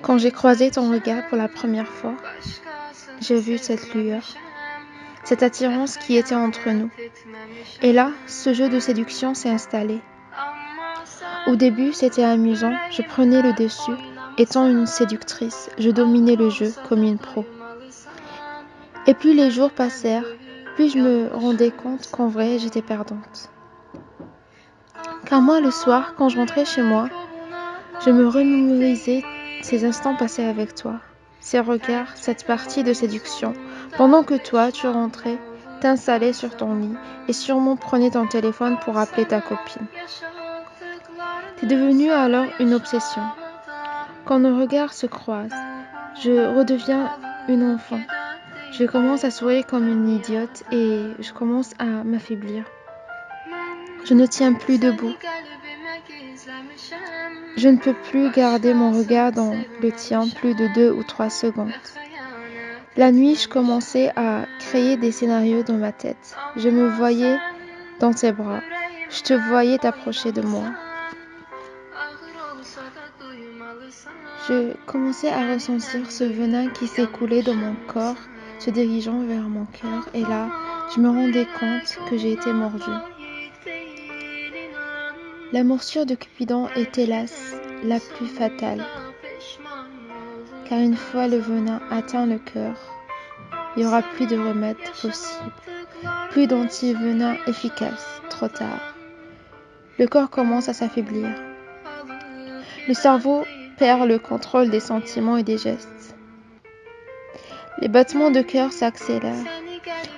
Quand j'ai croisé ton regard pour la première fois, j'ai vu cette lueur, cette attirance qui était entre nous. Et là, ce jeu de séduction s'est installé. Au début, c'était amusant, je prenais le dessus. Étant une séductrice, je dominais le jeu comme une pro. Et plus les jours passèrent, plus je me rendais compte qu'en vrai, j'étais perdante. Car moi, le soir, quand je rentrais chez moi, je me remémorisais ces instants passés avec toi, ces regards, cette partie de séduction, pendant que toi, tu rentrais, t'installais sur ton lit et sûrement prenais ton téléphone pour appeler ta copine. T'es devenue alors une obsession. Quand nos regards se croisent, je redeviens une enfant. Je commence à sourire comme une idiote et je commence à m'affaiblir. Je ne tiens plus debout. Je ne peux plus garder mon regard dans le tien plus de 2 ou 3 secondes. La nuit, je commençais à créer des scénarios dans ma tête. Je me voyais dans tes bras. Je te voyais t'approcher de moi. Je commençais à ressentir ce venin qui s'écoulait dans mon corps, se dirigeant vers mon cœur. Et là, je me rendais compte que j'ai été mordue. La morsure de Cupidon est hélas la plus fatale. Car une fois le venin atteint le cœur, il n'y aura plus de remède possible, plus d'anti-venin efficace, trop tard. Le corps commence à s'affaiblir. Le cerveau perd le contrôle des sentiments et des gestes. Les battements de cœur s'accélèrent.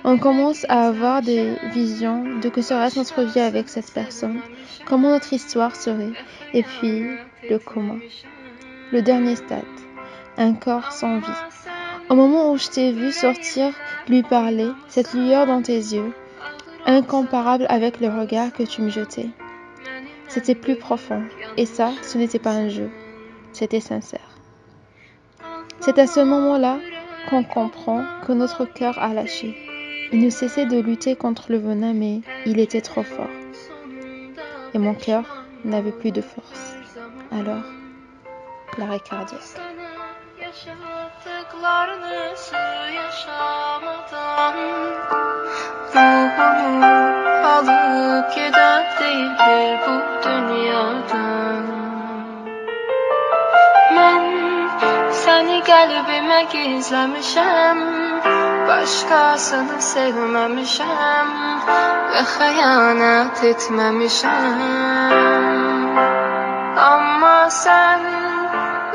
On commence à avoir des visions de que serait notre vie avec cette personne, comment notre histoire serait, et puis le coma. Le dernier stade, un corps sans vie. Au moment où je t'ai vu sortir, lui parler, cette lueur dans tes yeux, incomparable avec le regard que tu me jetais. C'était plus profond, et ça, ce n'était pas un jeu, c'était sincère. C'est à ce moment-là qu'on comprend que notre cœur a lâché. Il ne cessait de lutter contre le venin, mais il était trop fort. Et mon cœur n'avait plus de force. Alors, l'arrêt cardiaque. Ruhumu alıp gider değildir bu dünyadan. Mən səni qəlbimə gizləmişəm, başqasını sevməmişəm və xəyanət etməmişəm. Amma sən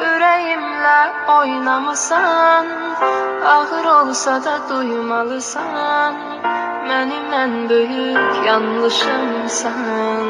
ürəyimlə oynamısan, ağır olsa da duymalısan, mənim ən böyük yanlışımsan.